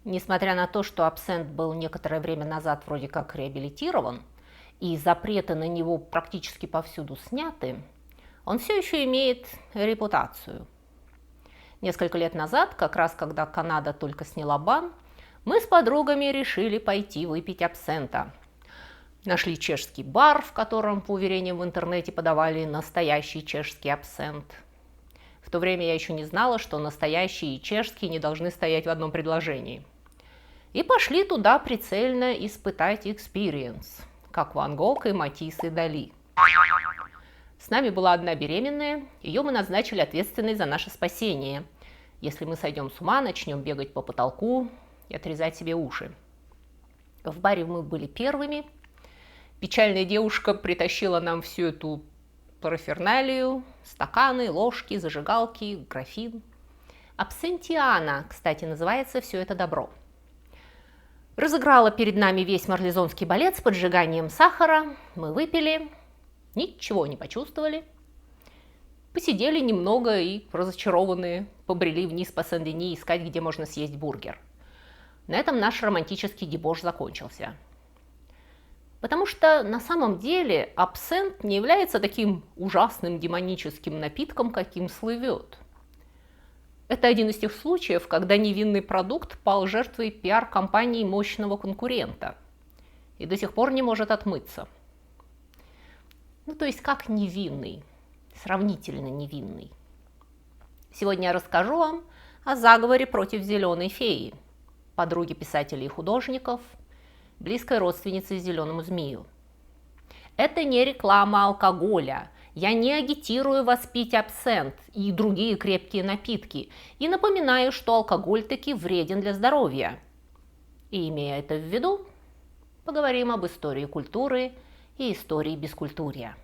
Несмотря на то, что абсент был некоторое время назад вроде как реабилитирован, и запреты на него практически повсюду сняты, он все еще имеет репутацию. Несколько лет назад, как раз когда Канада только сняла бан, мы с подругами решили пойти выпить абсента. Нашли чешский бар, в котором, по уверениям в интернете, подавали настоящий чешский абсент. В то время я еще не знала, что настоящий и чешский не должны стоять в одном предложении. И пошли туда прицельно испытать экспириенс, как Ван Гог и Матисс и Дали. С нами была одна беременная, ее мы назначили ответственной за наше спасение, если мы сойдем с ума, начнем бегать по потолку и отрезать себе уши. В баре мы были первыми. Печальная девушка притащила нам всю эту параферналию, стаканы, ложки, зажигалки, графин. Абсентиана, кстати, называется все это добро. Разыграла перед нами весь марлезонский балет с поджиганием сахара. Мы выпили, ничего не почувствовали. Посидели немного и, разочарованные, побрели вниз по Сен-Дени искать, где можно съесть бургер. На этом наш романтический дебош закончился. Потому что на самом деле абсент не является таким ужасным демоническим напитком, каким слывет. Это один из тех случаев, когда невинный продукт пал жертвой пиар-компании мощного конкурента и до сих пор не может отмыться. То есть как невинный, сравнительно невинный. Сегодня я расскажу вам о заговоре против зеленой феи, подруги писателей и художников, близкой родственницы зеленому змею. Это не реклама алкоголя. Я не агитирую вас пить абсент и другие крепкие напитки. И напоминаю, что алкоголь таки вреден для здоровья. И имея это в виду, поговорим об истории культуры и истории бескультурья.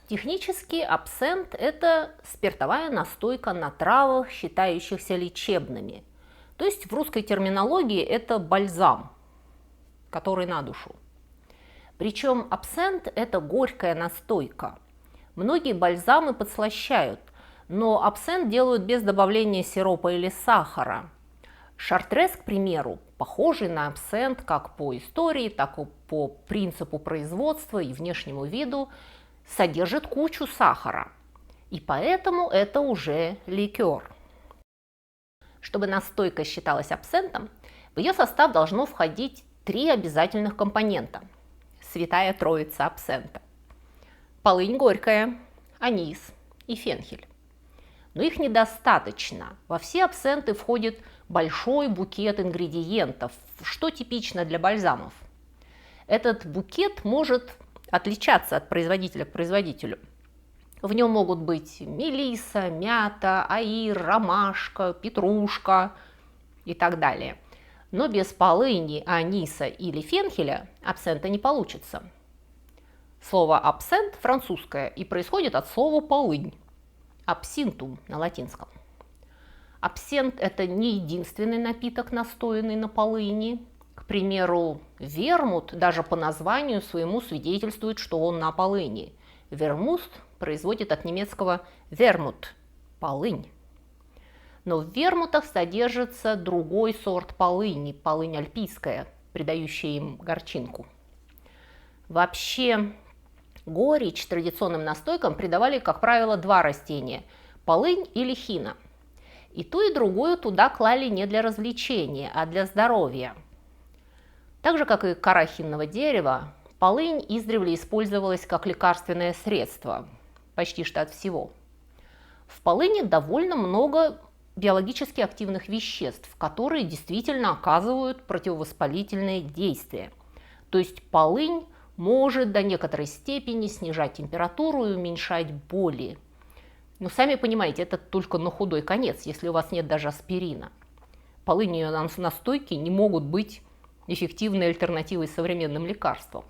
Технически абсент – это спиртовая настойка на травах, считающихся лечебными. То есть в русской терминологии это бальзам, который на душу. Причем абсент – это горькая настойка. Многие бальзамы подслащают, но абсент делают без добавления сиропа или сахара. Шартрез, к примеру, похожий на абсент как по истории, так и по принципу производства и внешнему виду, содержит кучу сахара, и поэтому это уже ликер. Чтобы настойка считалась абсентом, в ее состав должно входить 3 обязательных компонента – святая троица абсента. Полынь горькая, анис и фенхель. Но их недостаточно. Во все абсенты входит большой букет ингредиентов, что типично для бальзамов. Этот букет может отличаться от производителя к производителю. В нем могут быть мелиса, мята, аир, ромашка, петрушка и так далее. Но без полыни, аниса или фенхеля абсента не получится. Слово абсент французское и происходит от слова полынь, абсинтум на латинском. Абсент – это не единственный напиток, настоянный на полыни. К примеру, вермут даже по названию своему свидетельствует, что он на полыни. Вермут производит от немецкого вермут – полынь. Но в вермутах содержится другой сорт полыни, полынь альпийская, придающая им горчинку. Вообще, горечь традиционным настойкам придавали, как правило, 2 растения – полынь или хина. И ту, и другую туда клали не для развлечения, а для здоровья. Так же, как и кора хинного дерева, полынь издревле использовалась как лекарственное средство, почти что от всего. В полыни довольно много биологически активных веществ, которые действительно оказывают противовоспалительные действия. То есть полынь может до некоторой степени снижать температуру и уменьшать боли. Но сами понимаете, это только на худой конец, если у вас нет даже аспирина. Полынь и настойки не могут быть эффективной альтернативой современным лекарствам.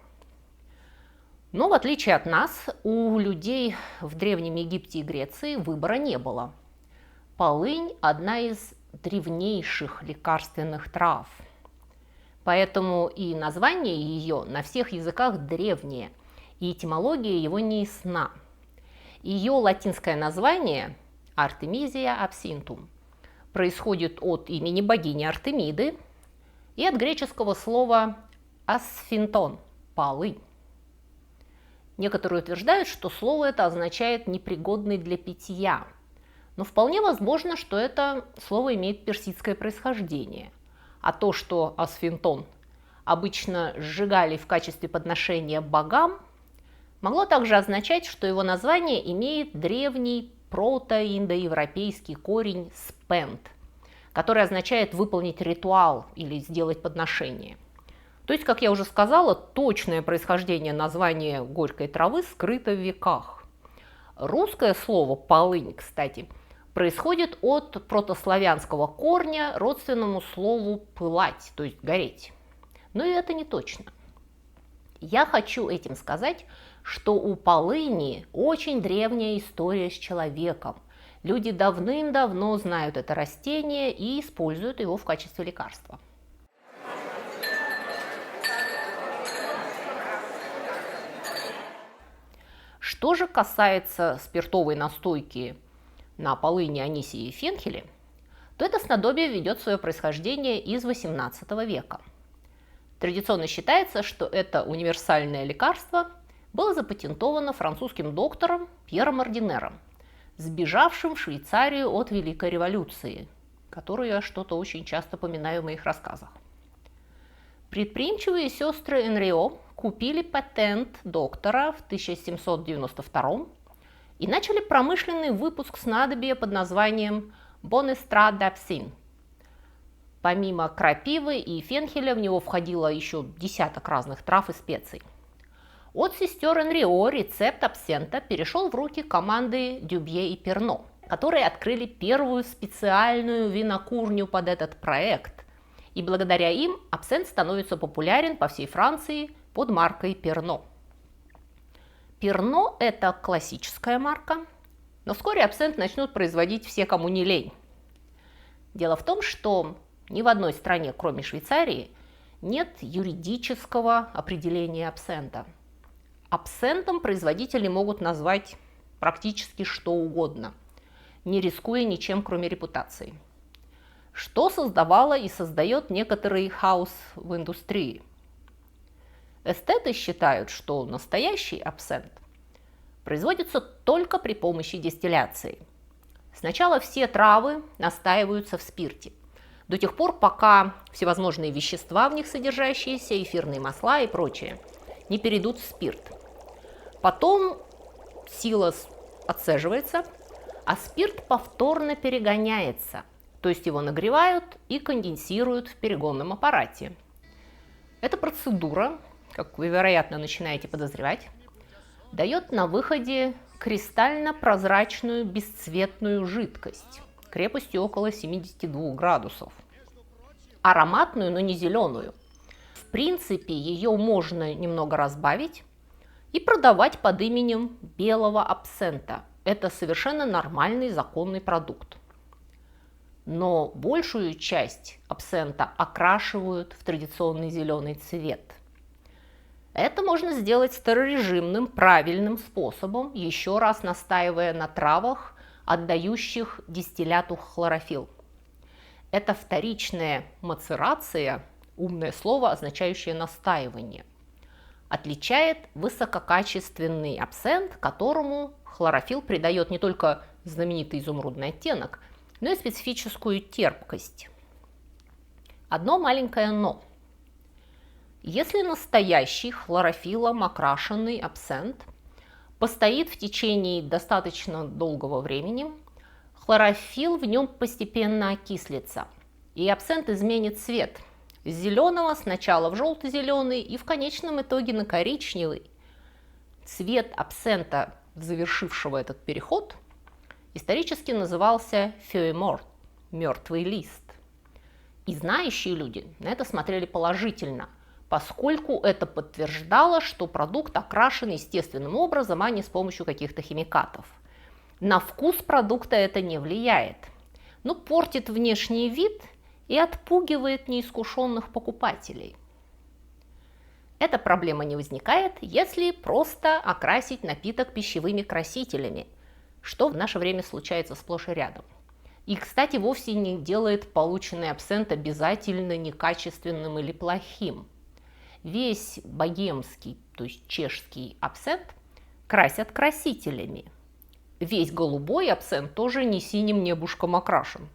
Но в отличие от нас, у людей в Древнем Египте и Греции выбора не было. Полынь – одна из древнейших лекарственных трав. Поэтому и название ее на всех языках древнее, и этимология его не ясна. Ее латинское название Artemisia absinthium происходит от имени богини Артемиды и от греческого слова асфинтон – полынь. Некоторые утверждают, что слово это означает «непригодный для питья», но вполне возможно, что это слово имеет персидское происхождение, а то, что асфинтон обычно сжигали в качестве подношения богам, могло также означать, что его название имеет древний прото-индоевропейский корень «спент», который означает «выполнить ритуал» или «сделать подношение». То есть, как я уже сказала, точное происхождение названия горькой травы скрыто в веках. Русское слово «полынь», кстати, происходит от протославянского корня, родственному слову «пылать», то есть «гореть». Но и это не точно. Я хочу этим сказать, что у полыни очень древняя история с человеком. Люди давным-давно знают это растение и используют его в качестве лекарства. Что же касается спиртовой настойки на полыни, анисе и фенхеле, то это снадобье ведет свое происхождение из XVIII века. Традиционно считается, что это универсальное лекарство было запатентовано французским доктором Пьером Ординером, сбежавшим в Швейцарию от Великой революции, которую я что-то очень часто поминаю в моих рассказах. Предприимчивые сестры Энрио купили патент доктора в 1792 и начали промышленный выпуск снадобья под названием Bonnestra d'Absinthe. Помимо крапивы и фенхеля в него входило еще десяток разных трав и специй. От сестер Энрио рецепт абсента перешел в руки команды Дюбье и Перно, которые открыли первую специальную винокурню под этот проект. И благодаря им абсент становится популярен по всей Франции под маркой Перно. Перно – это классическая марка, но вскоре абсент начнут производить все, кому не лень. Дело в том, что ни в одной стране, кроме Швейцарии, нет юридического определения абсента. Абсентом производители могут назвать практически что угодно, не рискуя ничем, кроме репутации. Что создавало и создает некоторый хаос в индустрии. Эстеты считают, что настоящий абсент производится только при помощи дистилляции. Сначала все травы настаиваются в спирте, до тех пор, пока всевозможные вещества в них содержащиеся, эфирные масла и прочее, не перейдут в спирт. Потом сила отцеживается, а спирт повторно перегоняется, то есть его нагревают и конденсируют в перегонном аппарате. Эта процедура, как вы, вероятно, начинаете подозревать, дает на выходе кристально-прозрачную бесцветную жидкость крепостью около 72 градусов. Ароматную, но не зеленую. В принципе, ее можно немного разбавить и продавать под именем белого абсента. Это совершенно нормальный законный продукт. Но большую часть абсента окрашивают в традиционный зеленый цвет. Это можно сделать старорежимным, правильным способом, еще раз настаивая на травах, отдающих дистилляту хлорофилл. Это вторичная мацерация, умное слово, означающее настаивание, отличает высококачественный абсент, которому хлорофилл придает не только знаменитый изумрудный оттенок, но и специфическую терпкость. Одно маленькое «но». Если настоящий хлорофиллом окрашенный абсент постоит в течение достаточно долгого времени, хлорофилл в нем постепенно окислится, и абсент изменит цвет с зеленого сначала в желто-зеленый и в конечном итоге на коричневый. Цвет абсента, завершившего этот переход, исторически назывался feuille – мертвый лист. И знающие люди на это смотрели положительно, поскольку это подтверждало, что продукт окрашен естественным образом, а не с помощью каких-то химикатов. На вкус продукта это не влияет, но портит внешний вид и отпугивает неискушенных покупателей. Эта проблема не возникает, если просто окрасить напиток пищевыми красителями, что в наше время случается сплошь и рядом. И, кстати, вовсе не делает полученный абсент обязательно некачественным или плохим. Весь богемский, то есть чешский абсент красят красителями. Весь голубой абсент тоже не синим небушком окрашен.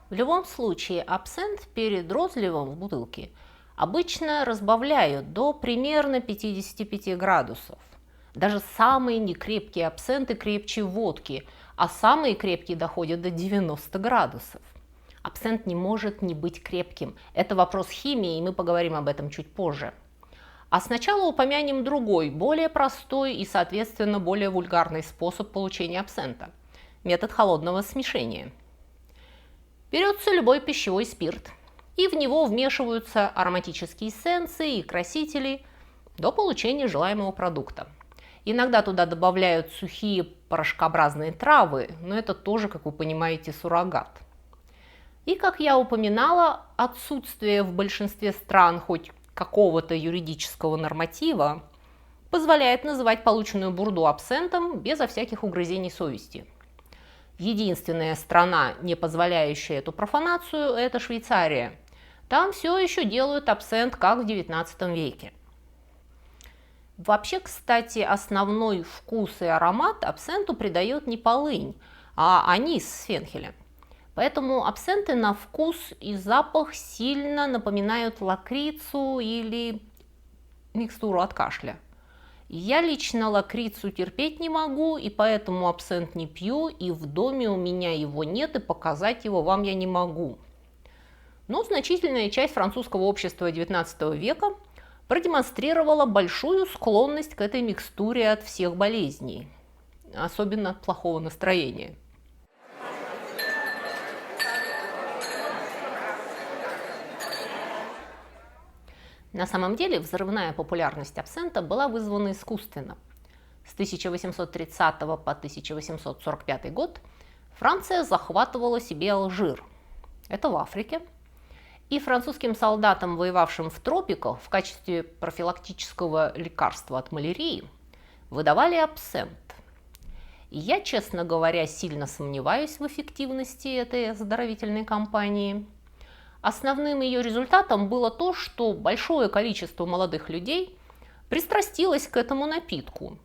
В любом случае, абсент перед розливом в бутылке обычно разбавляют до примерно 55 градусов. Даже самые некрепкие абсенты крепче водки, а самые крепкие доходят до 90 градусов. Абсент не может не быть крепким. Это вопрос химии, и мы поговорим об этом чуть позже. А сначала упомянем другой, более простой и, соответственно, более вульгарный способ получения абсента – метод холодного смешения. Берется любой пищевой спирт, и в него вмешиваются ароматические эссенции и красители до получения желаемого продукта. Иногда туда добавляют сухие порошкообразные травы, но это тоже, как вы понимаете, суррогат. И, как я упоминала, отсутствие в большинстве стран хоть какого-то юридического норматива позволяет называть полученную бурду абсентом безо всяких угрызений совести. Единственная страна, не позволяющая эту профанацию, это Швейцария. Там все еще делают абсент, как в XIX веке. Вообще, кстати, основной вкус и аромат абсенту придает не полынь, а анис с фенхелем. Поэтому абсенты на вкус и запах сильно напоминают лакрицу или микстуру от кашля. Я лично лакрицу терпеть не могу, и поэтому абсент не пью, и в доме у меня его нет, и показать его вам я не могу. Но значительная часть французского общества XIX века продемонстрировала большую склонность к этой микстуре от всех болезней, особенно от плохого настроения. На самом деле взрывная популярность абсента была вызвана искусственно. С 1830 по 1845 год Франция захватывала себе Алжир. Это в Африке. И французским солдатам, воевавшим в тропиках, в качестве профилактического лекарства от малярии выдавали абсент. И я, честно говоря, сильно сомневаюсь в эффективности этой оздоровительной кампании. Основным ее результатом было то, что большое количество молодых людей пристрастилось к этому напитку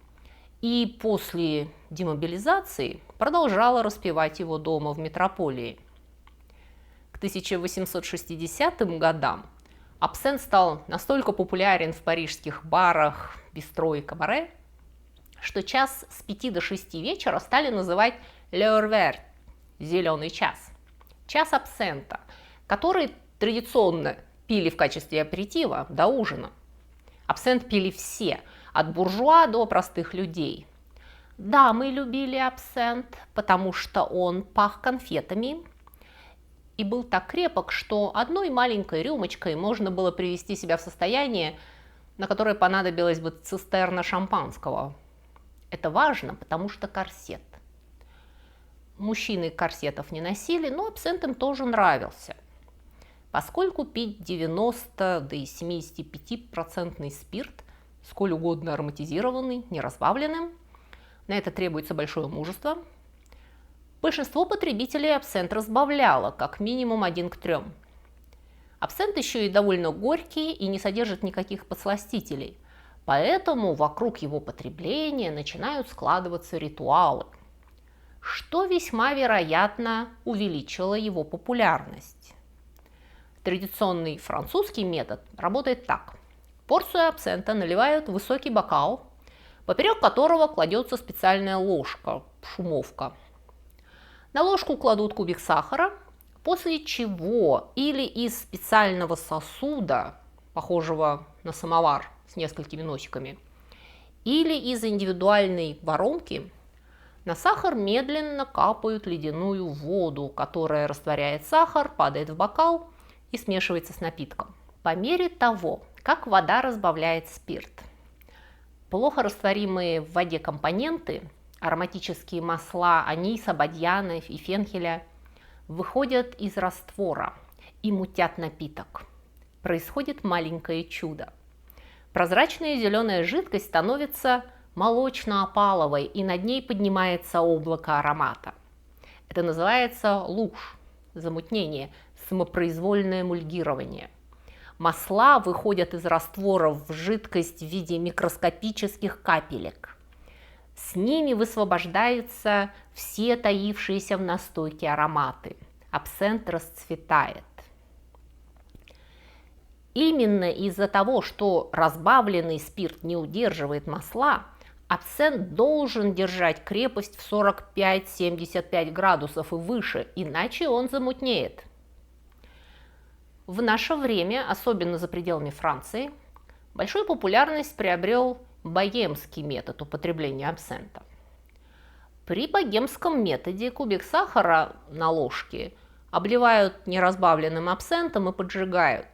и после демобилизации продолжало распивать его дома в метрополии. К 1860 годам абсент стал настолько популярен в парижских барах, бистро и кабаре, что час с 5 до 6 вечера стали называть «l'heure verte» – «зеленый час», час абсента, который традиционно пили в качестве аперитива до ужина. Абсент пили все, от буржуа до простых людей. Да, мы любили абсент, потому что он пах конфетами и был так крепок, что одной маленькой рюмочкой можно было привести себя в состояние, на которое понадобилась бы цистерна шампанского. Это важно, потому что корсет. Мужчины корсетов не носили, но абсент им тоже нравился. Поскольку пить 90 до 75% спирт, сколь угодно ароматизированный, не разбавленным, на это требуется большое мужество, большинство потребителей абсент разбавляло, как минимум 1 к 3. Абсент еще и довольно горький и не содержит никаких подсластителей, поэтому вокруг его потребления начинают складываться ритуалы, что весьма вероятно увеличило его популярность. Традиционный французский метод работает так. Порцию абсента наливают в высокий бокал, поперек которого кладется специальная ложка, шумовка. На ложку кладут кубик сахара, после чего или из специального сосуда, похожего на самовар с несколькими носиками, или из индивидуальной воронки, на сахар медленно капают ледяную воду, которая растворяет сахар, падает в бокал и смешивается с напитком. По мере того, как вода разбавляет спирт, Плохо растворимые в воде компоненты, ароматические масла аниса, бадьяна и фенхеля, выходят из раствора и мутят напиток. Происходит маленькое чудо. Прозрачная зеленая жидкость становится молочно-опаловой, и над ней поднимается облако аромата. Это называется луж, замутнение, самопроизвольное эмульгирование. Масла выходят из растворов в жидкость в виде микроскопических капелек. С ними высвобождаются все таившиеся в настойке ароматы. Абсент расцветает. Именно из-за того, что разбавленный спирт не удерживает масла, абсент должен держать крепость в 45-75 градусов и выше, иначе он замутнеет. В наше время, особенно за пределами Франции, большую популярность приобрел богемский метод употребления абсента. При богемском методе кубик сахара на ложке обливают неразбавленным абсентом и поджигают,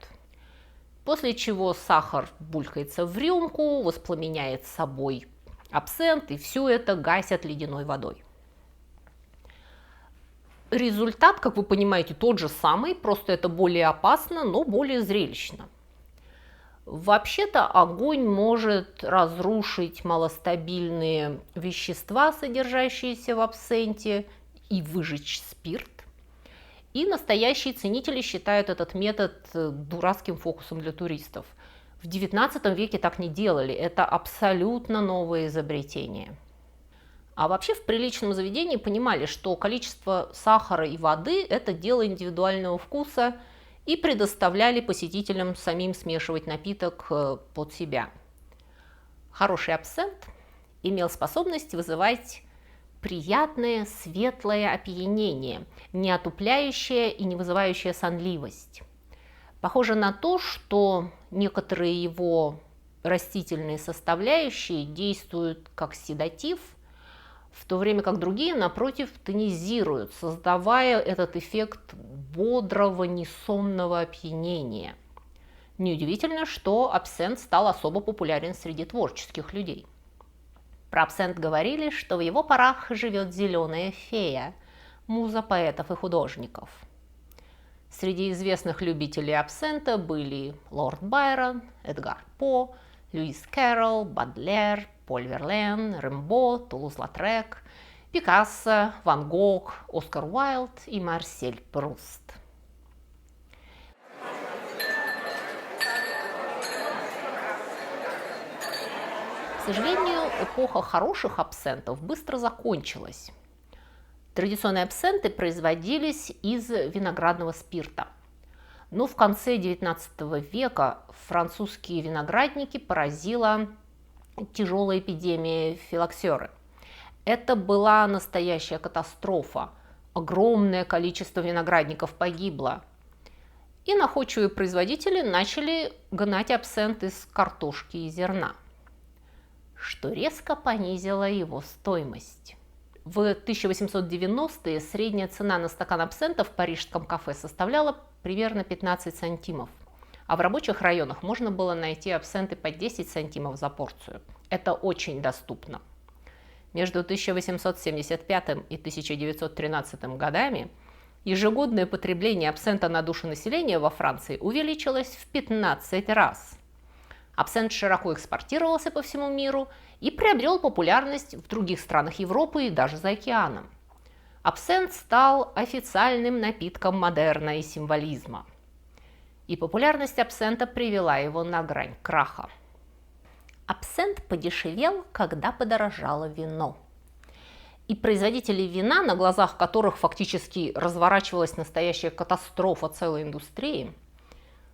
после чего сахар булькается в рюмку, воспламеняет собой абсент, и все это гасят ледяной водой. Результат, как вы понимаете, тот же самый, просто это более опасно, но более зрелищно. Вообще-то огонь может разрушить малостабильные вещества, содержащиеся в абсенте, и выжечь спирт. И настоящие ценители считают этот метод дурацким фокусом для туристов. В XIX веке так не делали, это абсолютно новое изобретение. А вообще в приличном заведении понимали, что количество сахара и воды – это дело индивидуального вкуса, и предоставляли посетителям самим смешивать напиток под себя. Хороший абсент имел способность вызывать приятное светлое опьянение, не отупляющее и не вызывающее сонливость. Похоже на то, что некоторые его растительные составляющие действуют как седатив, в то время как другие, напротив, тонизируют, создавая этот эффект бодрого, несомного опьянения. Неудивительно, что абсент стал особо популярен среди творческих людей. Про абсент говорили, что в его парах живет зеленая фея, муза поэтов и художников. Среди известных любителей абсента были лорд Байрон, Эдгар По, Льюис Кэрролл, Бадлер, Поль Верлен, Рембо, Тулуз-Латрек, Пикассо, Ван Гог, Оскар Уайльд и Марсель Пруст. К сожалению, эпоха хороших абсентов быстро закончилась. Традиционные абсенты производились из виноградного спирта. Но в конце XIX века французские виноградники поразила тяжелая эпидемия филоксеры. Это была настоящая катастрофа. Огромное количество виноградников погибло. И находчивые производители начали гнать абсент из картошки и зерна, что резко понизило его стоимость. В 1890-е средняя цена на стакан абсента в парижском кафе составляла примерно 15 сантимов. А в рабочих районах можно было найти абсенты по 10 сантимов за порцию. Это очень доступно. Между 1875 и 1913 годами ежегодное потребление абсента на душу населения во Франции увеличилось в 15 раз. Абсент широко экспортировался по всему миру и приобрел популярность в других странах Европы и даже за океаном. Абсент стал официальным напитком модерна и символизма. И популярность абсента привела его на грань краха. Абсент подешевел, когда подорожало вино. И производители вина, на глазах которых фактически разворачивалась настоящая катастрофа целой индустрии,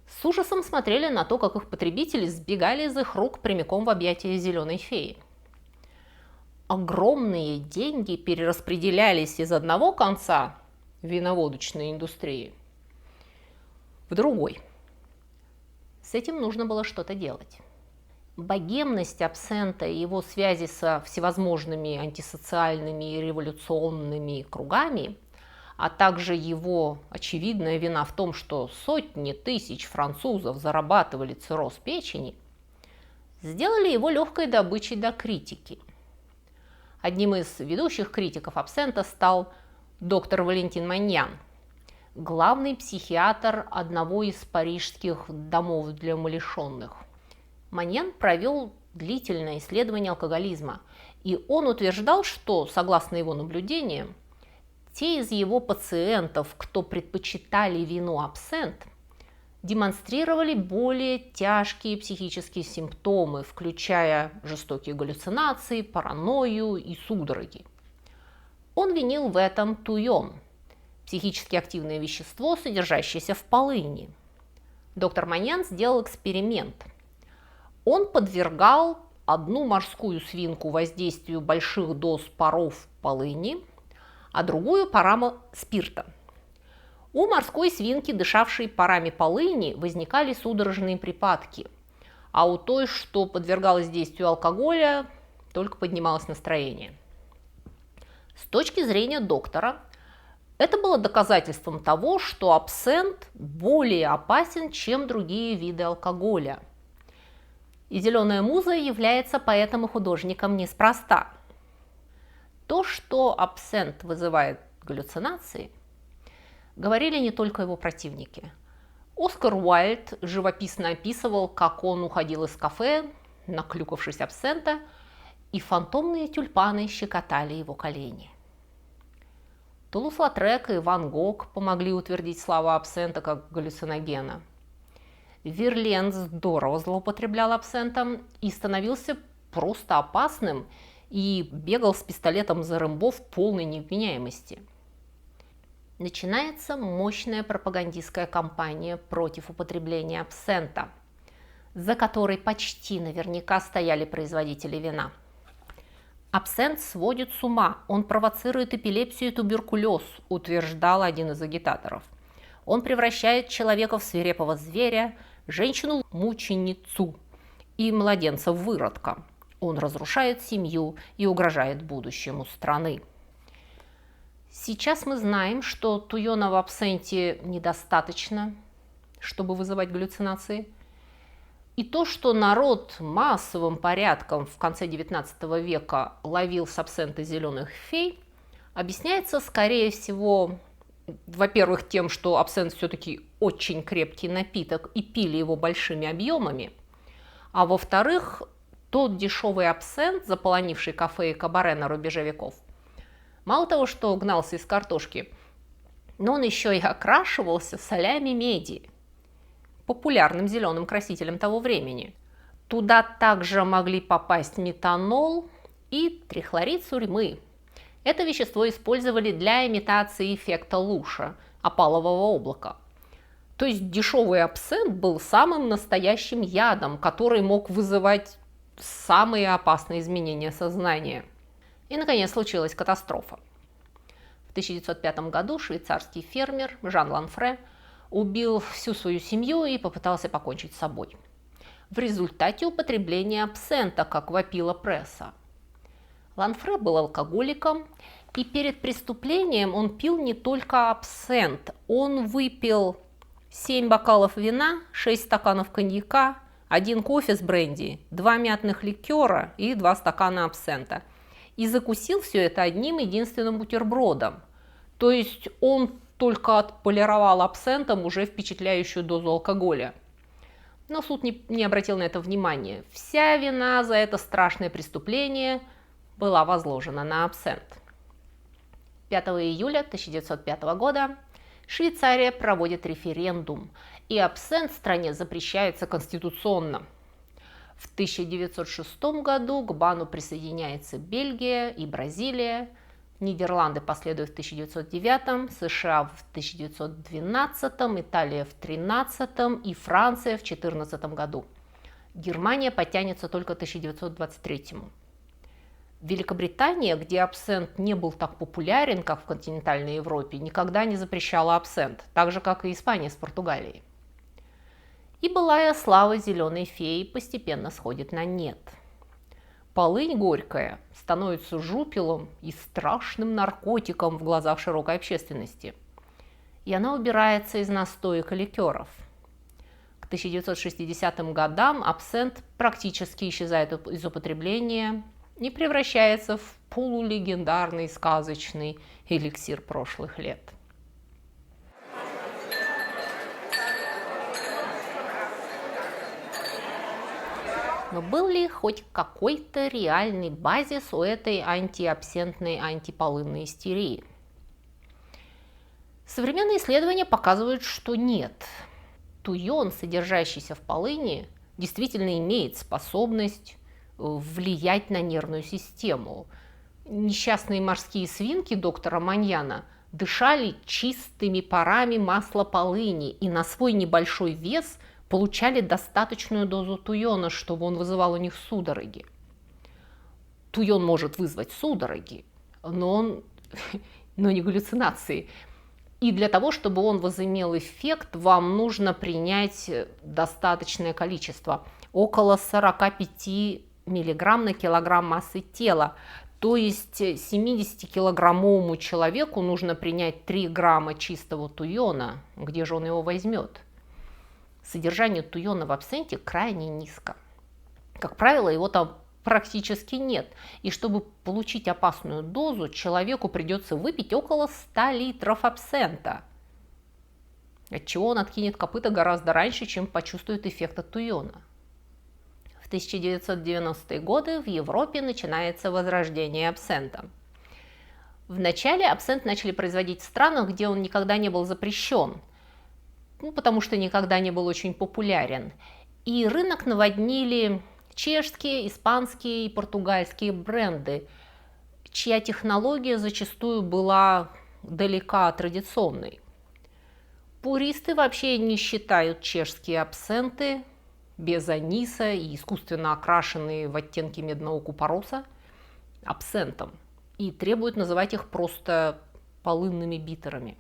с ужасом смотрели на то, как их потребители сбегали из их рук прямиком в объятия зеленой феи. Огромные деньги перераспределялись из одного конца виноводочной индустрии в другой. С этим нужно было что-то делать. Богемность абсента и его связи со всевозможными антисоциальными и революционными кругами, а также его очевидная вина в том, что сотни тысяч французов зарабатывали цирроз печени, сделали его легкой добычей для критики. Одним из ведущих критиков абсента стал доктор Валентин Маньян, главный психиатр одного из парижских домов для умалишенных. Маньян провел длительное исследование алкоголизма, и он утверждал, что, согласно его наблюдениям, те из его пациентов, кто предпочитали вино абсент, демонстрировали более тяжкие психические симптомы, включая жестокие галлюцинации, паранойю и судороги. Он винил в этом туйон – психически активное вещество, содержащееся в полыни. Доктор Маньян сделал эксперимент. Он подвергал одну морскую свинку воздействию больших доз паров полыни, а другую парам спирта. У морской свинки, дышавшей парами полыни, возникали судорожные припадки, а у той, что подвергалась действию алкоголя, только поднималось настроение. С точки зрения доктора, это было доказательством того, что абсент более опасен, чем другие виды алкоголя. И «Зеленая муза» является поэтом и художником неспроста. То, что абсент вызывает галлюцинации, говорили не только его противники. Оскар Уайльд живописно описывал, как он уходил из кафе, наклюкавшись абсента, и фантомные тюльпаны щекотали его колени. Тулус-Латрек и Ван Гог помогли утвердить славу абсента как галлюциногена. Верлен здорово злоупотреблял абсентом и становился просто опасным, и бегал с пистолетом за Рэмбо в полной невменяемости. Начинается мощная пропагандистская кампания против употребления абсента, за которой почти наверняка стояли производители вина. Абсент сводит с ума, он провоцирует эпилепсию и туберкулез, утверждал один из агитаторов. Он превращает человека в свирепого зверя, женщину в мученицу и младенца в выродка. Он разрушает семью и угрожает будущему страны. Сейчас мы знаем, что туйона в абсенте недостаточно, чтобы вызывать галлюцинации. И то, что народ массовым порядком в конце XIX века ловил с абсента зеленых фей, объясняется, скорее всего, во-первых, тем, что абсент все-таки очень крепкий напиток и пили его большими объемами, а во-вторых, тот дешевый абсент, заполонивший кафе и кабаре на рубеже веков, мало того, что гнался из картошки, но он еще и окрашивался солями меди, популярным зеленым красителем того времени. Туда также могли попасть метанол и трихлорид сурьмы. Это вещество использовали для имитации эффекта луша, опалового облака. То есть дешевый абсент был самым настоящим ядом, который мог вызывать самые опасные изменения сознания. И, наконец, случилась катастрофа. В 1905 году швейцарский фермер Жан Ланфре убил всю свою семью и попытался покончить с собой. В результате употребления абсента, как вопила пресса. Ланфре был алкоголиком, и перед преступлением он пил не только абсент. Он выпил 7 бокалов вина, 6 стаканов коньяка, 1 кофе с бренди, 2 мятных ликера и 2 стакана абсента. И закусил все это одним единственным бутербродом. То есть он только отполировал абсентом уже впечатляющую дозу алкоголя. Но суд не обратил на это внимания. Вся вина за это страшное преступление была возложена на абсент. 5 июля 1905 года Швейцария проводит референдум, и абсент в стране запрещается конституционно. В 1906 году к БАНу присоединяется Бельгия и Бразилия, Нидерланды последуют в 1909, США в 1912, Италия в 1913 и Франция в 1914 году. Германия подтянется только в 1923. Великобритания, где абсент не был так популярен, как в континентальной Европе, никогда не запрещала абсент, так же, как и Испания с Португалией. И былая слава зеленой феи постепенно сходит на нет. Полынь горькая становится жупелом и страшным наркотиком в глазах широкой общественности. И она убирается из настоек и ликеров. К 1960 годам абсент практически исчезает из употребления и превращается в полулегендарный сказочный эликсир прошлых лет. Но был ли хоть какой-то реальный базис у этой антиабсентной, антиполынной истерии? Современные исследования показывают, что нет. Туйон, содержащийся в полыни, действительно имеет способность влиять на нервную систему. Несчастные морские свинки доктора Маньяна дышали чистыми парами масла полыни и на свой небольшой вес получали достаточную дозу туйона, чтобы он вызывал у них судороги. Туйон может вызвать судороги, но не галлюцинации. И для того, чтобы он возымел эффект, вам нужно принять достаточное количество, около 45 мг на килограмм массы тела. То есть 70-килограммовому человеку нужно принять 3 грамма чистого туйона. Где же он его возьмет? Содержание туйона в абсенте крайне низко. Как правило, его там практически нет. И чтобы получить опасную дозу, человеку придется выпить около 100 литров абсента, отчего он откинет копыта гораздо раньше, чем почувствует эффект от туйона. В 1990-е годы в Европе начинается возрождение абсента. Вначале абсент начали производить в странах, где он никогда не был запрещен, потому что никогда не был очень популярен. И рынок наводнили чешские, испанские и португальские бренды, чья технология зачастую была далека от традиционной. Пуристы вообще не считают чешские абсенты без аниса и искусственно окрашенные в оттенки медного купороса абсентом и требуют называть их просто полынными битерами.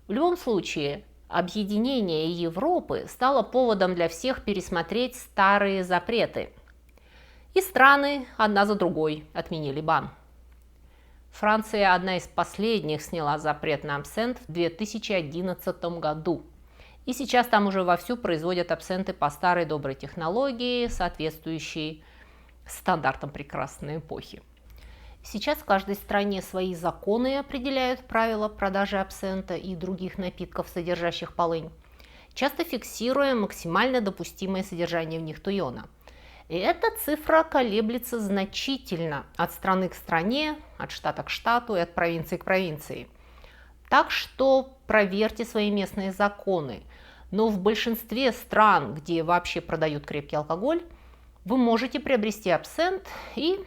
В любом случае, объединение Европы стало поводом для всех пересмотреть старые запреты. И страны одна за другой отменили бан. Франция одна из последних сняла запрет на абсент в 2011 году. И сейчас там уже вовсю производят абсенты по старой доброй технологии, соответствующей стандартам прекрасной эпохи. Сейчас в каждой стране свои законы определяют правила продажи абсента и других напитков, содержащих полынь, часто фиксируя максимально допустимое содержание в них туйона. И эта цифра колеблется значительно от страны к стране, от штата к штату и от провинции к провинции. Так что проверьте свои местные законы. Но в большинстве стран, где вообще продают крепкий алкоголь, вы можете приобрести абсент и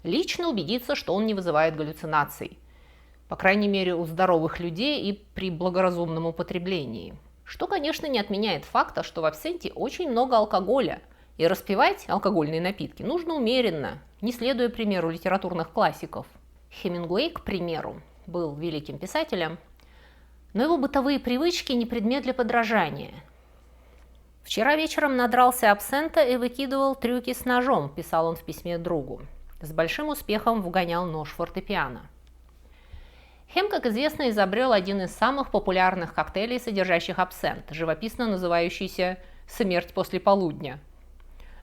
лично убедиться, что он не вызывает галлюцинаций. По крайней мере, у здоровых людей и при благоразумном употреблении. Что, конечно, не отменяет факта, что в абсенте очень много алкоголя. И распивать алкогольные напитки нужно умеренно, не следуя примеру литературных классиков. Хемингуэй, к примеру, был великим писателем, но его бытовые привычки не предмет для подражания. «Вчера вечером надрался абсента и выкидывал трюки с ножом», – писал он в письме другу. С большим успехом вгонял нож в фортепиано. Хем, как известно, изобрел один из самых популярных коктейлей, содержащих абсент, живописно называющийся «Смерть после полудня».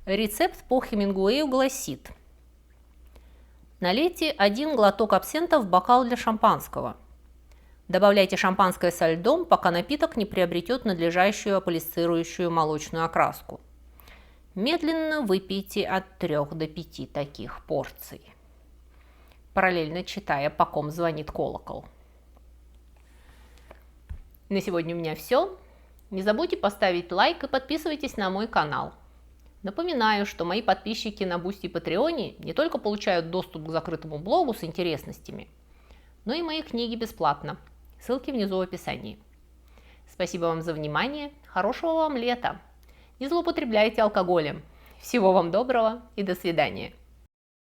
Рецепт по Хемингуэю гласит: налейте 1 глоток абсента в бокал для шампанского. Добавляйте шампанское со льдом, пока напиток не приобретет надлежащую аполисцирующую молочную окраску. Медленно выпейте от 3 до 5 таких порций, параллельно читая, по ком звонит колокол. На сегодня у меня все. Не забудьте поставить лайк и подписывайтесь на мой канал. Напоминаю, что мои подписчики на Boosty и Патреоне не только получают доступ к закрытому блогу с интересностями, но и мои книги бесплатно. Ссылки внизу в описании. Спасибо вам за внимание. Хорошего вам лета. Не злоупотребляйте алкоголем. Всего вам доброго и до свидания.